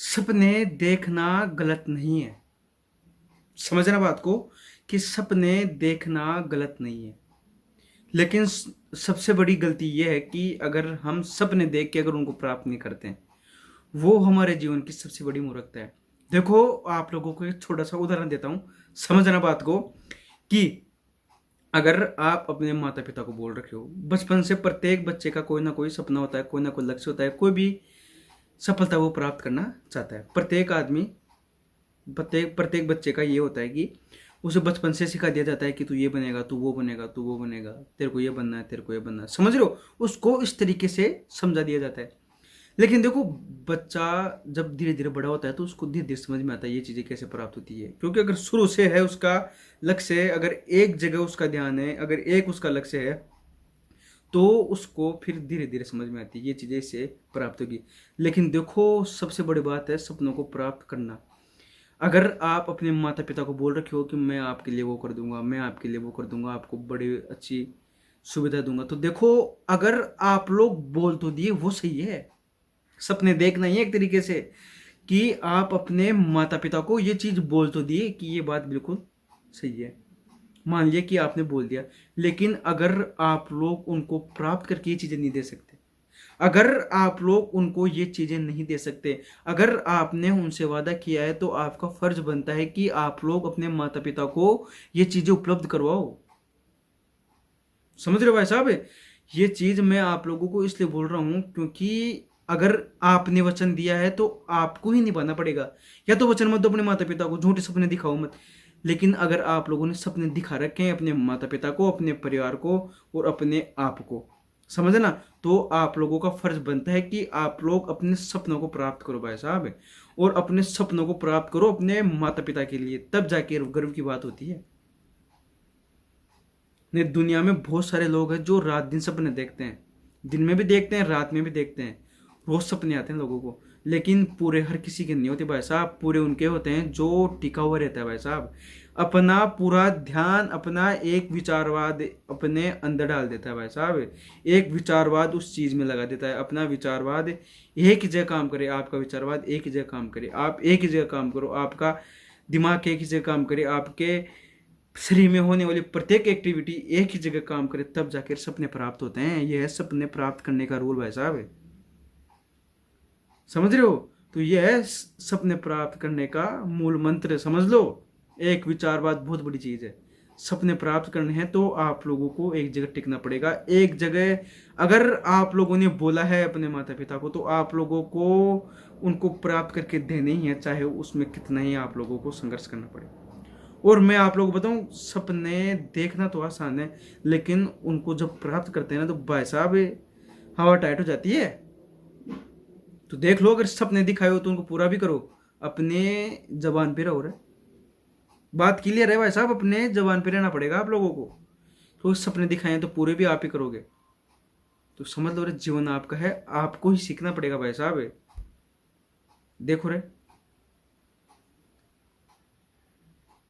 सपने देखना गलत नहीं है। समझना बात को कि सपने देखना गलत नहीं है। लेकिन सबसे बड़ी गलती यह है कि अगर हम सपने देख के अगर उनको प्राप्त नहीं करते हैं, वो हमारे जीवन की सबसे बड़ी मूर्खता है। देखो, आप लोगों को एक छोटा सा उदाहरण देता हूं, समझना बात को कि अगर आप अपने माता पिता को बोल रखे हो, बचपन से प्रत्येक बच्चे का कोई ना कोई सपना होता है, कोई ना कोई लक्ष्य होता है, कोई भी सफलता वो प्राप्त करना चाहता है। प्रत्येक आदमी, प्रत्येक प्रत्येक बच्चे का ये होता है कि उसे बचपन से सिखा दिया जाता है कि तू ये बनेगा, तू वो बनेगा, तू वो बनेगा, तेरे को ये बनना है, तेरे को ये बनना है। समझ रहे हो? उसको इस तरीके से समझा दिया जाता है। लेकिन देखो, बच्चा जब धीरे धीरे बड़ा होता है तो उसको धीरे धीरे समझ में आता है ये चीज़ें कैसे प्राप्त होती है। क्योंकि अगर शुरू से है उसका लक्ष्य है, अगर एक जगह उसका ध्यान है, अगर एक उसका लक्ष्य है, तो उसको फिर धीरे धीरे समझ में आती है ये चीज़ें इससे प्राप्त होगी। लेकिन देखो, सबसे बड़ी बात है सपनों को प्राप्त करना। अगर आप अपने माता पिता को बोल रखे हो कि मैं आपके लिए वो कर दूंगा, मैं आपके लिए वो कर दूंगा, आपको बड़ी अच्छी सुविधा दूंगा, तो देखो, अगर आप लोग बोल तो दिए वो सही है। सपने देखना ही है एक तरीके से कि आप अपने माता पिता को ये चीज़ बोल तो दिए कि ये बात बिल्कुल सही है। मान लिया कि आपने बोल दिया, लेकिन अगर आप लोग उनको प्राप्त करके ये चीज़ें नहीं दे सकते, अगर आप लोग उनको ये चीज़ें नहीं दे सकते, अगर आपने उनसे वादा किया है, तो आपका फर्ज बनता है कि आप लोग अपने माता पिता को ये चीज़ें उपलब्ध करवाओ। समझ रहे हो भाई साहब? ये चीज़ मैं आप लोगों को इसलिए बोल रहा हूँ क्योंकि अगर आपने वचन दिया है तो आपको ही निभाना पड़ेगा। या तो वचन मत दो अपने माता पिता को, झूठे सपने दिखाओ मत। लेकिन अगर आप लोगों ने सपने दिखा रखे हैं अपने माता पिता को, अपने परिवार को और अपने आप को, समझना, तो आप लोगों का फर्ज बनता है कि आप लोग अपने सपनों को प्राप्त करो भाई साहब। और अपने सपनों को प्राप्त करो अपने माता पिता के लिए, तब जाके गर्व की बात होती है। नहीं, दुनिया में बहुत सारे लोग हैं जो रात दिन सपने देखते हैं, दिन में भी देखते हैं, रात में भी देखते हैं, रोज सपने आते हैं लोगों को। लेकिन पूरे हर किसी के नहीं होते भाई साहब, पूरे उनके होते हैं जो टिका हुआ रहता है भाई साहब। अपना पूरा ध्यान, अपना एक विचारवाद अपने अंदर डाल देता है भाई साहब। एक विचारवाद उस चीज में लगा देता है, अपना विचारवाद एक ही जगह काम करे, आपका विचारवाद एक ही जगह काम करे, आप एक ही जगह काम करो, आपका दिमाग एक ही जगह काम करे, आपके शरीर में होने वाली प्रत्येक एक्टिविटी एक ही जगह काम करे, तब जाकर सपने प्राप्त होते हैं। यह है सपने प्राप्त करने का रूल भाई साहब। समझ रहे हो? तो यह है सपने प्राप्त करने का मूल मंत्र, समझ लो। एक विचारवाद बहुत बड़ी चीज है। सपने प्राप्त करने हैं तो आप लोगों को एक जगह टिकना पड़ेगा, एक जगह। अगर आप लोगों ने बोला है अपने माता पिता को, तो आप लोगों को उनको प्राप्त करके देने ही है, चाहे उसमें कितना ही आप लोगों को संघर्ष करना पड़े। और मैं आप लोगों को बताऊं, सपने देखना तो आसान है, लेकिन उनको जब प्राप्त करते हैं ना, तो भाई साहब हवा टाइट हो जाती है। तो देख लो, अगर सपने दिखाए हो तो उनको पूरा भी करो, अपने जबान पे रहो रे। बात क्लियर है भाई साहब, अपने जबान पे रहना पड़ेगा आप लोगों को। तो सपने दिखाए तो पूरे भी आप ही करोगे, तो समझ लो रे, जीवन आपका है, आपको ही सीखना पड़ेगा भाई साहब। देखो रे।